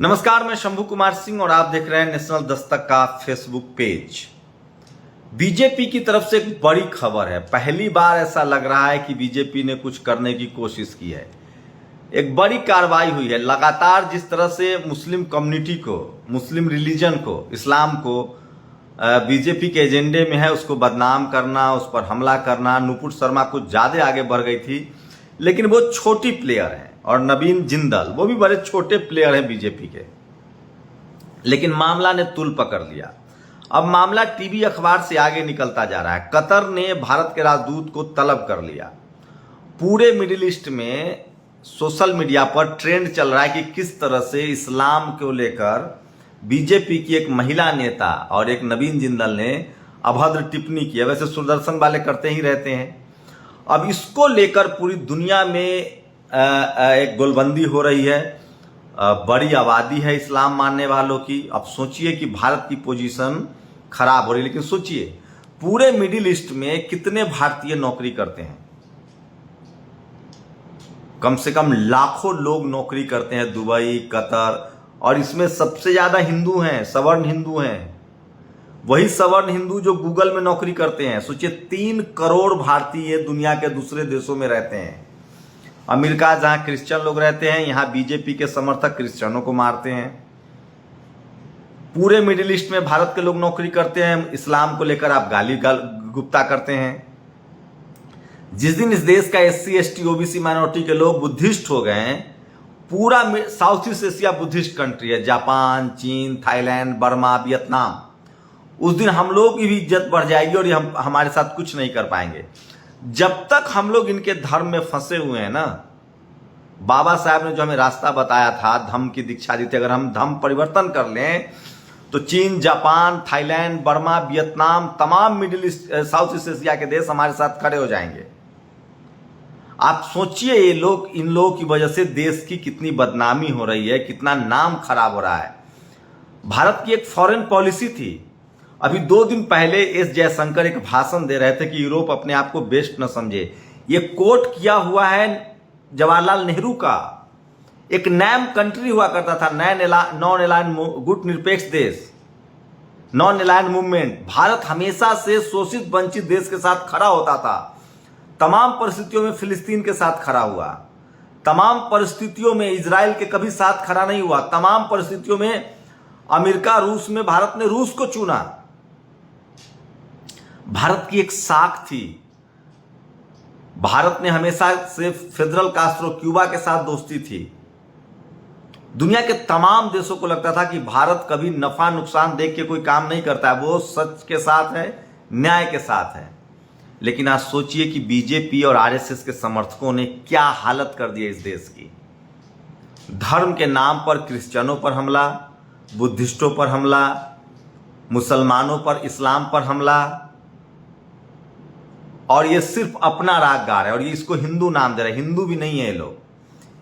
नमस्कार, मैं शंभू कुमार सिंह और आप देख रहे हैं नेशनल दस्तक का फेसबुक पेज। बीजेपी की तरफ से एक बड़ी खबर है। पहली बार ऐसा लग रहा है कि बीजेपी ने कुछ करने की कोशिश की है। एक बड़ी कार्रवाई हुई है। लगातार जिस तरह से मुस्लिम कम्युनिटी को, मुस्लिम रिलीजन को, इस्लाम को बीजेपी के एजेंडे में है, उसको बदनाम करना, उस पर हमला करना। नुपुर शर्मा कुछ ज्यादा आगे बढ़ गई थी, लेकिन वो छोटी प्लेयर है। और नवीन जिंदल, वो भी बड़े छोटे प्लेयर हैं बीजेपी के, लेकिन मामला ने तूल पकड़ लिया। अब मामला टीवी अखबार से आगे निकलता जा रहा है। कतर ने भारत के राजदूत को तलब कर लिया। पूरे मिडिल ईस्ट में सोशल मीडिया पर ट्रेंड चल रहा है कि किस तरह से इस्लाम को लेकर बीजेपी की एक महिला नेता और एक नवीन जिंदल ने अभद्र टिप्पणी की है। वैसे सुदर्शन वाले करते ही रहते हैं। अब इसको लेकर पूरी दुनिया में एक गोलबंदी हो रही है। बड़ी आबादी है इस्लाम मानने वालों की। अब सोचिए कि भारत की पोजीशन खराब हो रही है, लेकिन सोचिए पूरे मिडिल ईस्ट में कितने भारतीय नौकरी करते हैं। कम से कम लाखों लोग नौकरी करते हैं दुबई, कतर, और इसमें सबसे ज्यादा हिंदू हैं, सवर्ण हिंदू हैं। वही सवर्ण हिंदू जो गूगल में नौकरी करते हैं। सोचिए 3 करोड़ भारतीय दुनिया के दूसरे देशों में रहते हैं। अमेरिका जहां क्रिश्चियन लोग रहते हैं, यहां बीजेपी के समर्थक क्रिश्चियनों को मारते हैं। पूरे मिडिल ईस्ट में भारत के लोग नौकरी करते हैं। इस्लाम को लेकर आप गाली गुप्ता करते हैं। जिस दिन इस देश का SC ST OBC माइनॉरिटी के लोग बुद्धिस्ट हो गए हैं, पूरा south east Asia Buddhist country है, जापान, चीन, थाईलैंड, बर्मा, वियतनाम, उस दिन हम लोग की भी इज्जत बढ़ जाएगी और ये हमारे साथ कुछ नहीं कर पाएंगे। जब तक हम लोग इनके धर्म में फंसे हुए हैं ना, बाबा साहब ने जो हमें रास्ता बताया था, धम्म की दीक्षा दी थी, अगर हम धम्म परिवर्तन कर लें तो चीन, जापान, थाईलैंड, बर्मा, वियतनाम, तमाम middle east, south east Asia के देश हमारे साथ खड़े हो जाएंगे। आप सोचिए ये लोग, इन लोगों की वजह से देश की कितनी बदनामी हो रही है, कितना नाम खराब हो रहा है। भारत की एक फॉरेन पॉलिसी थी। अभी 2 दिन पहले एस जयशंकर एक भाषण दे रहे थे कि यूरोप अपने आप को बेस्ट न समझे। ये कोट किया हुआ है जवाहरलाल नेहरू का। एक नैम कंट्री हुआ करता था, नॉन अलायन गुटनिरपेक्ष देश, नॉन अलायन मूवमेंट। भारत हमेशा से शोषित वंचित देश के साथ खड़ा होता था। तमाम परिस्थितियों में फिलिस्तीन के साथ खड़ा हुआ, तमाम परिस्थितियों में इजराइल के कभी साथ खड़ा नहीं हुआ, तमाम परिस्थितियों में अमेरिका, रूस में भारत ने रूस को चुना। भारत की एक साख थी। भारत ने हमेशा से फेडरल कास्ट्रो क्यूबा के साथ दोस्ती थी। दुनिया के तमाम देशों को लगता था कि भारत कभी नफा नुकसान देख के कोई काम नहीं करता है, वो सच के साथ है, न्याय के साथ है। लेकिन आज सोचिए कि बीजेपी और RSS के समर्थकों ने क्या हालत कर दी है इस देश की। धर्म के नाम पर क्रिश्चियनों पर हमला, बुद्धिस्टों पर हमला, मुसलमानों पर, इस्लाम पर हमला, और ये सिर्फ अपना राग गा रहे हैं। और ये इसको हिंदू नाम दे रहे हैं। हिंदू भी नहीं है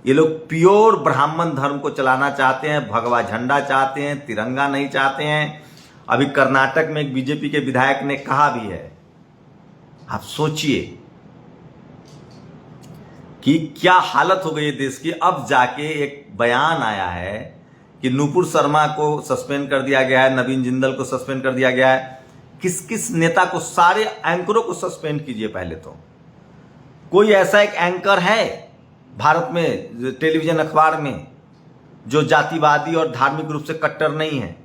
ये लोग प्योर ब्राह्मण धर्म को चलाना चाहते हैं, भगवा झंडा चाहते हैं, तिरंगा नहीं चाहते हैं। अभी कर्नाटक में एक बीजेपी के विधायक ने कहा भी है। आप सोचिए कि क्या हालत हो गई है देश की। अब जाके एक बयान आया है कि नुपुर शर्मा को सस्पेंड कर दिया गया है, नवीन जिंदल को सस्पेंड कर दिया गया है। किस किस नेता को, सारे एंकरों को सस्पेंड कीजिए पहले तो। कोई ऐसा एक एंकर है भारत में टेलीविजन अखबार में जो जातिवादी और धार्मिक रूप से कट्टर नहीं है?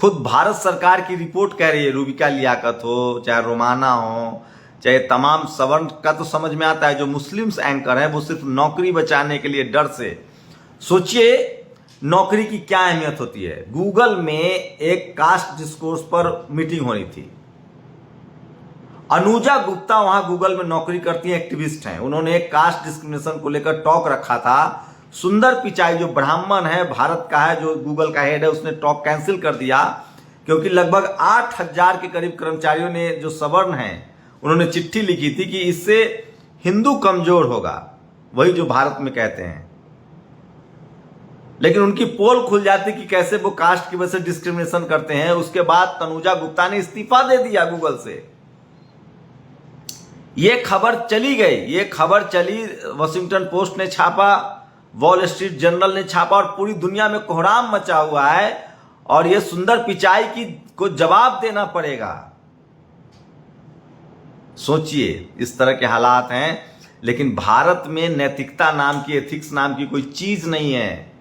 खुद भारत सरकार की रिपोर्ट कह रही है, रूबिका लियाकत हो, चाहे रोमाना हो, चाहे तमाम सवर्ण का तो समझ में आता है। जो मुस्लिम्स एंकर है वो सिर्फ नौकरी बचाने के लिए डर से। सोचिए नौकरी की क्या अहमियत होती है। गूगल में एक कास्ट डिस्कोर्स पर मीटिंग हो रही थी। अनुजा गुप्ता वहां गूगल में नौकरी करती है, एक्टिविस्ट हैं। उन्होंने एक कास्ट डिस्क्रिमिनेशन को लेकर टॉक रखा था। सुंदर पिचाई जो ब्राह्मण है, भारत का है, जो गूगल का हेड है, उसने टॉक कैंसिल कर दिया क्योंकि लगभग 8000 के करीब कर्मचारियों ने, जो सवर्ण हैं, उन्होंने चिट्ठी लिखी थी कि इससे हिंदू कमजोर होगा, वही जो भारत में कहते हैं। लेकिन उनकी पोल खुल जाती कि कैसे वो कास्ट की वजह से डिस्क्रिमिनेशन करते हैं। उसके बाद तनुजा गुप्ता ने इस्तीफा दे दिया गूगल से। ये खबर चली गई, ये खबर चली, वॉशिंगटन पोस्ट ने छापा, वॉल स्ट्रीट जर्नल ने छापा और पूरी दुनिया में कोहराम मचा हुआ है और यह सुंदर पिचाई की को जवाब देना पड़ेगा। सोचिए, इस तरह के हालात हैं, लेकिन भारत में नैतिकता नाम की, एथिक्स नाम की कोई चीज नहीं है।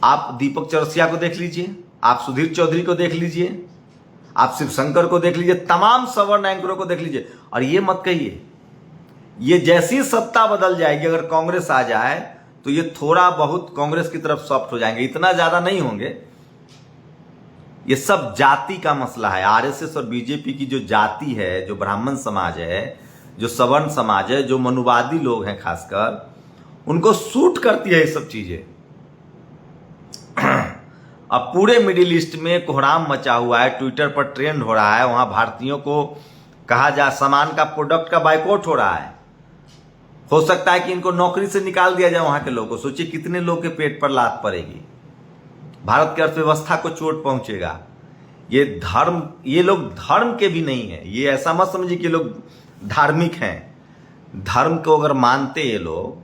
आप दीपक चौरसिया को देख लीजिए, आप सुधीर चौधरी को देख लीजिए, आप शिवशंकर को देख लीजिए, तमाम सवर्ण एंकरों को देख लीजिए, और ये मत कहिए ये जैसी सत्ता बदल जाएगी, अगर कांग्रेस आ जाए तो ये थोड़ा बहुत कांग्रेस की तरफ सॉफ्ट हो जाएंगे, इतना ज्यादा नहीं होंगे। ये सब जाति का मसला है। आरएसएस और बीजेपी की जो जाति है, जो ब्राह्मण समाज है, जो सवर्ण समाज है, जो मनुवादी लोग हैं खासकर, उनको सूट करती है ये सब चीजें। अब पूरे मिडिल ईस्ट में कोहराम मचा हुआ है, ट्विटर पर ट्रेंड हो रहा है, वहां भारतीयों को कहा जा सामान का, प्रोडक्ट का बाइकआउट हो रहा है। हो सकता है कि इनको नौकरी से निकाल दिया जाए वहां के लोगों को। सोचिए कितने लोग के पेट पर लात पड़ेगी, भारत की अर्थव्यवस्था को चोट पहुंचेगा। ये लोग धर्म के भी नहीं है, ये ऐसा मत समझिए कि लोग धार्मिक हैं। धर्म को अगर मानते ये लोग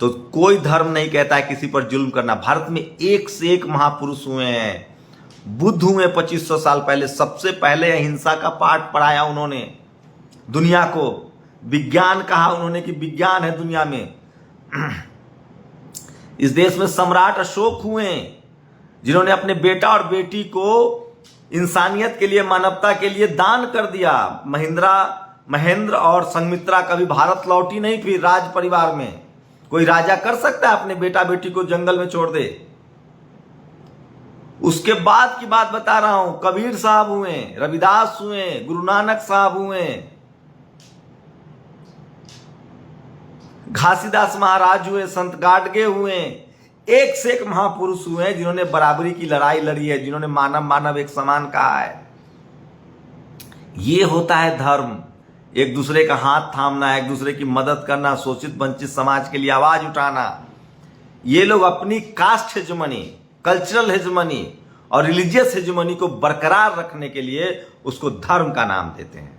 तो कोई धर्म नहीं कहता है किसी पर जुल्म करना। भारत में एक से एक महापुरुष हुए हैं, बुद्ध हुए 2500 साल पहले, सबसे पहले अहिंसा का पाठ पढ़ाया उन्होंने दुनिया को, विज्ञान कहा उन्होंने कि विज्ञान है दुनिया में। इस देश में सम्राट अशोक हुए जिन्होंने अपने बेटा और बेटी को इंसानियत के लिए, मानवता के लिए दान कर दिया। महेंद्र और संघमित्रा कभी भारत लौटी नहीं फिर राज परिवार में। कोई राजा कर सकता है अपने बेटा बेटी को जंगल में छोड़ दे? उसके बाद की बात बता रहा हूं। कबीर साहब हुए, रविदास हुए, गुरु नानक साहब हुए, घासीदास महाराज हुए, संत गाडगे हुए, एक से एक महापुरुष हुए हैं जिन्होंने बराबरी की लड़ाई लड़ी है, जिन्होंने मानव मानव एक समान कहा है। ये होता है धर्म, एक दूसरे का हाथ थामना, एक दूसरे की मदद करना, शोषित वंचित समाज के लिए आवाज उठाना। ये लोग अपनी कास्ट हेजमनी, कल्चरल हेजमनी और रिलीजियस हेजमनी को बरकरार रखने के लिए उसको धर्म का नाम देते हैं।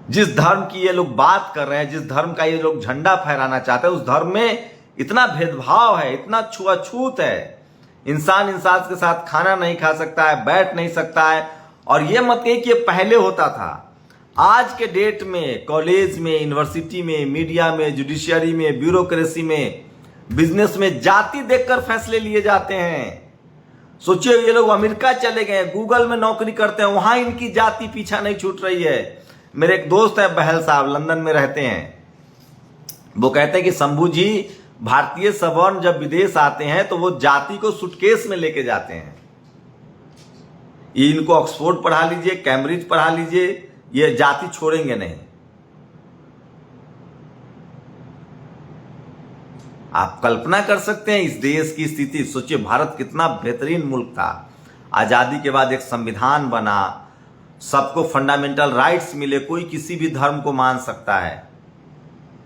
जिस धर्म की ये लोग बात कर रहे हैं, जिस धर्म का ये लोग झंडा फहराना चाहते हैं, उस धर्म में इतना भेदभाव है, इतना छुआछूत है। इंसान इंसान के साथ खाना नहीं खा सकता है, बैठ नहीं सकता है। और ये मत कहिए कि ये पहले होता था। आज के डेट में कॉलेज में, यूनिवर्सिटी में, मीडिया में, जुडिशियरी में, ब्यूरोक्रेसी में, बिजनेस में जाति देखकर फैसले लिए जाते हैं। सोचिए ये लोग अमेरिका चले गए, गूगल में नौकरी करते हैं, वहां इनकी जाति पीछा नहीं छूट रही है। मेरे एक दोस्त है बहल साहब, लंदन में रहते हैं। वो कहते हैं कि शंभू जी, भारतीय सवर्ण जब विदेश आते हैं तो वो जाति को सूटकेस में लेके जाते हैं। इनको ऑक्सफोर्ड पढ़ा लीजिए, कैम्ब्रिज पढ़ा लीजिए, ये जाति छोड़ेंगे नहीं। आप कल्पना कर सकते हैं इस देश की स्थिति। सोचिए भारत कितना बेहतरीन मुल्क था। आजादी के बाद एक संविधान बना, सबको फंडामेंटल राइट्स मिले, कोई किसी भी धर्म को मान सकता है,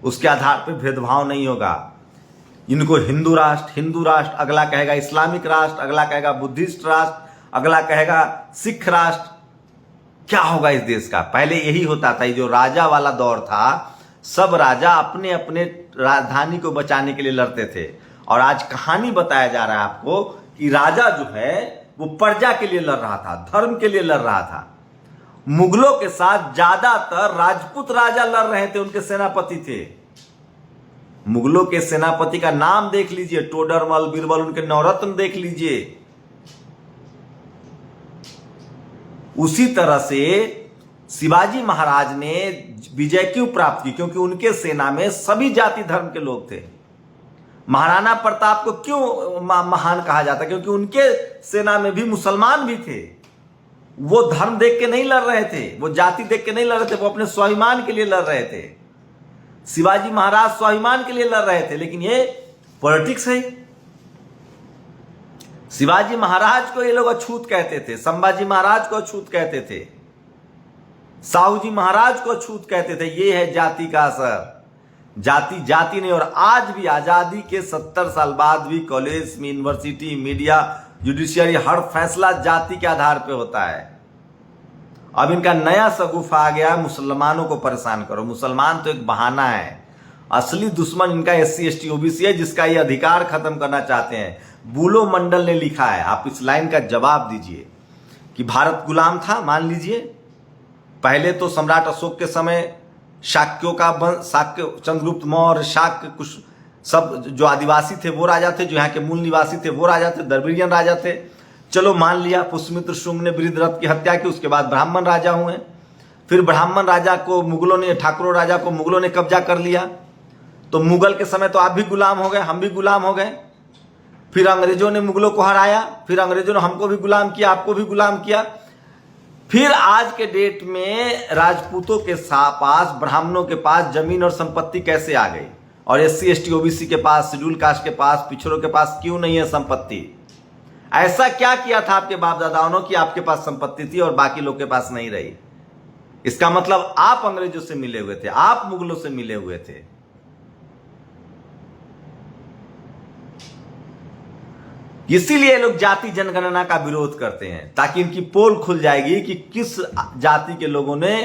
उसके आधार पर भेदभाव नहीं होगा। इनको हिंदू राष्ट्र, अगला कहेगा इस्लामिक राष्ट्र, अगला कहेगा बुद्धिस्ट राष्ट्र, अगला कहेगा सिख राष्ट्र। क्या होगा इस देश का? पहले यही होता था। ये जो राजा वाला दौर था, सब राजा अपने अपने राजधानी को बचाने के लिए लड़ते थे। और आज कहानी बताया जा रहा है आपको कि राजा जो है वो प्रजा के लिए लड़ रहा था, धर्म के लिए लड़ रहा था। मुगलों के साथ ज्यादातर राजपूत राजा लड़ रहे थे, उनके सेनापति थे। मुगलों के सेनापति का नाम देख लीजिए, टोडरमल, बीरबल, उनके नवरत्न देख लीजिए। उसी तरह से शिवाजी महाराज ने विजय क्यों प्राप्त की? क्योंकि उनके सेना में सभी जाति धर्म के लोग थे। महाराणा प्रताप को क्यों महान कहा जाता? क्योंकि उनके सेना में भी मुसलमान भी थे। वो धर्म देख के नहीं लड़ रहे थे, वो जाति देख के नहीं लड़ रहे थे, वो अपने स्वाभिमान के लिए लड़ रहे थे। शिवाजी महाराज स्वाभिमान के लिए लड़ रहे थे, लेकिन ये पॉलिटिक्स है। शिवाजी महाराज को ये लोग अछूत कहते थे, संभाजी महाराज को अछूत कहते थे, साहू जी महाराज को अछूत कहते थे। ये है जाति का असर। जाति जाति नहीं। और आज भी आजादी के 70 साल बाद भी कॉलेज में, यूनिवर्सिटी, मीडिया, जुडिशियरी, हर फैसला जाति के आधार पे होता है। अब इनका नया सगुफा आ गया, मुसलमानों को परेशान करो। मुसलमान तो एक बहाना है। असली दुश्मन इनका SC ST OBC है, जिसका ये अधिकार खत्म करना चाहते हैं। बुलो मंडल ने लिखा है। आप इस लाइन का जवाब दीजिए कि भारत गुलाम था। मान लीजिए पहले तो सम्राट अशोक के समय शाक्यों का शाक्य, चंद्रगुप्त मौर्य, शाक्य, कुछ सब जो आदिवासी थे वो राजा थे, जो यहाँ के मूल निवासी थे वो राजा थे, द्रविड़ियन राजा थे। चलो मान लिया पुष्यमित्र शुंग ने वृद्धरथ की हत्या की, उसके बाद ब्राह्मण राजा हुए। फिर ब्राह्मण राजा को मुगलों ने, ठाकुरों राजा को मुगलों ने कब्जा कर लिया। तो मुगल के समय तो आप भी गुलाम हो गए, हम भी गुलाम हो गए। फिर अंग्रेजों ने मुगलों को हराया, फिर अंग्रेजों ने हमको भी गुलाम किया, आपको भी गुलाम किया। फिर आज के डेट में राजपूतों के पास, ब्राह्मणों के पास जमीन और संपत्ति कैसे आ गई, और SC ST OBC के पास, शेड्यूल कास्ट के पास, पिछड़ों के पास क्यों नहीं है संपत्ति? ऐसा क्या किया था आपके बाप दादाओं ने कि आपके पास संपत्ति थी और बाकी लोग के पास नहीं रही? इसका मतलब आप अंग्रेजों से मिले हुए थे, आप मुगलों से मिले हुए थे। इसीलिए लोग जाति जनगणना का विरोध करते हैं, ताकि इनकी पोल खुल जाएगी कि किस जाति के लोगों ने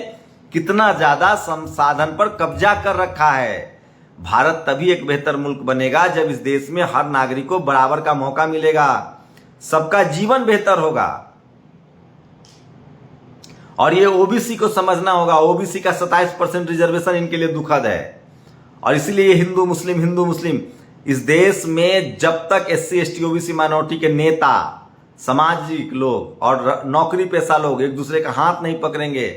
कितना ज्यादा संसाधन पर कब्जा कर रखा है। भारत तभी एक बेहतर मुल्क बनेगा जब इस देश में हर नागरिक को बराबर का मौका मिलेगा, सबका जीवन बेहतर होगा। और ये OBC को समझना होगा। OBC का 27% रिजर्वेशन इनके लिए दुखद है, और इसीलिए हिंदू मुस्लिम इस देश में जब तक SC ST OBC माइनॉरिटी के नेता, सामाजिक लोग और नौकरी पेशा लोग एक दूसरे का हाथ नहीं पकड़ेंगे,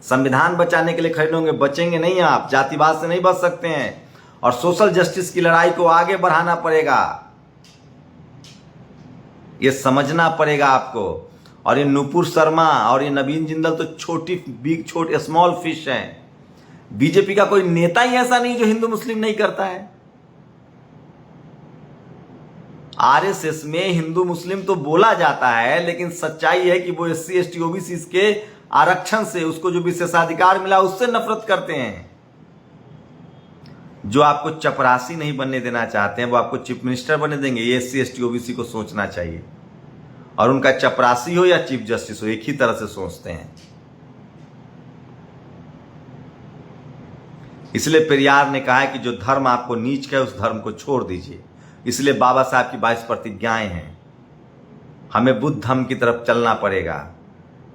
संविधान बचाने के लिए खड़े होंगे, बचेंगे नहीं। आप जातिवाद से नहीं बच सकते हैं, और सोशल जस्टिस की लड़ाई को आगे बढ़ाना पड़ेगा। ये समझना पड़ेगा आपको। और ये नुपुर शर्मा और ये नवीन जिंदल तो छोटे स्मॉल फिश हैं। बीजेपी का कोई नेता ही ऐसा नहीं जो हिंदू मुस्लिम नहीं करता है। RSS में हिंदू मुस्लिम तो बोला जाता है, लेकिन सच्चाई है कि वो SC ST OBC के आरक्षण से, उसको जो विशेषाधिकार मिला उससे नफरत करते हैं। जो आपको चपरासी नहीं बनने देना चाहते हैं वो आपको चीफ मिनिस्टर बनने देंगे। ये SC ST OBC को सोचना चाहिए। और उनका चपरासी हो या चीफ जस्टिस हो, एक ही तरह से सोचते हैं। इसलिए पेरियार ने कहा है कि जो धर्म आपको नीच है उस धर्म को छोड़ दीजिए। इसलिए बाबा साहब की 22 प्रतिज्ञाएं हैं। हमें बुद्ध धर्म की तरफ चलना पड़ेगा,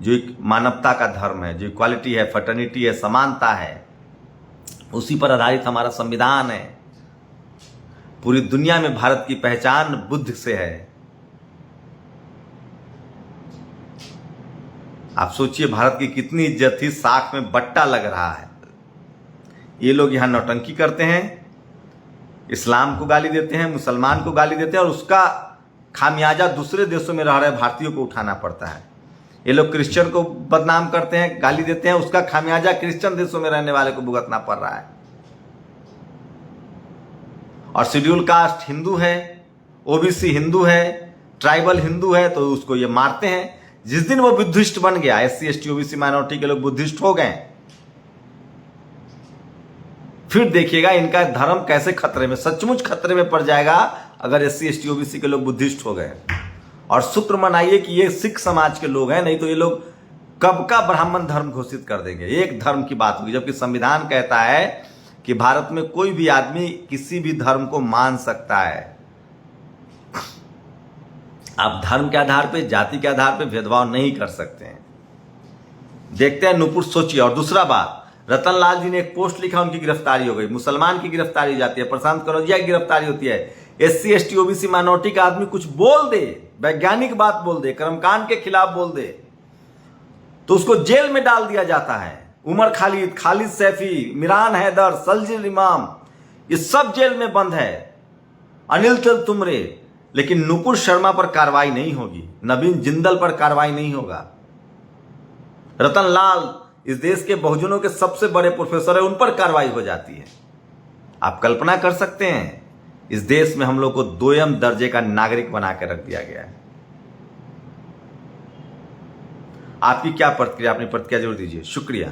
जो एक मानवता का धर्म है, जो इक्वालिटी है, फर्टर्निटी है, समानता है। उसी पर आधारित हमारा संविधान है। पूरी दुनिया में भारत की पहचान बुद्ध से है। आप सोचिए भारत की कितनी इज्जत थी, साख में बट्टा लग रहा है। ये लोग यहां नौटंकी करते हैं, इस्लाम को गाली देते हैं, मुसलमान को गाली देते हैं, और उसका खामियाजा दूसरे देशों में रह रहे भारतीयों को उठाना पड़ता है। ये लोग क्रिश्चियन को बदनाम करते हैं, गाली देते हैं, उसका खामियाजा क्रिश्चियन देशों में रहने वाले को भुगतना पड़ रहा है। और शेड्यूल कास्ट हिंदू है, OBC हिंदू है, ट्राइबल हिंदू है, तो उसको ये मारते हैं। जिस दिन वो बुद्धिस्ट बन गया, SC ST OBC माइनॉरिटी के लोग बुद्धिस्ट हो गए, फिर देखिएगा इनका धर्म कैसे खतरे में, सचमुच खतरे में पड़ जाएगा अगर SC ST OBC के लोग बुद्धिस्ट हो गए। और शुक्र मनाइए कि ये सिख समाज के लोग हैं, नहीं तो ये लोग कब का ब्राह्मण धर्म घोषित कर देंगे। एक धर्म की बात होगी, जबकि संविधान कहता है कि भारत में कोई भी आदमी किसी भी धर्म को मान सकता है। आप धर्म के आधार पे, जाति के आधार पे भेदभाव नहीं कर सकते हैं। देखते हैं नुपुर, सोचिए। और दूसरा बात, रतन लाल जी ने एक पोस्ट लिखा, उनकी गिरफ्तारी हो गई। मुसलमान की गिरफ्तारी हो जाती है, प्रशांत कनौजिया की गिरफ्तारी होती है। SC ST OBC माइनॉरिटी का आदमी कुछ बोल दे, वैज्ञानिक बात बोल दे, कर्मकांड के खिलाफ बोल दे, तो उसको जेल में डाल दिया जाता है। उमर खालिद, खालिद सैफी, मिरान हैदर, सलजिल इमाम, ये सब जेल में बंद है। अनिल तुमरे। लेकिन नुपुर शर्मा पर कार्रवाई नहीं होगी, नवीन जिंदल पर कार्रवाई नहीं होगा। रतन लाल इस देश के बहुजनों के सबसे बड़े प्रोफेसर है, उन पर कार्रवाई हो जाती है। आप कल्पना कर सकते हैं, इस देश में हम लोग को 2म दर्जे का नागरिक बना के रख दिया गया है। आपकी क्या प्रतिक्रिया, अपनी प्रतिक्रिया जरूर दीजिए। शुक्रिया।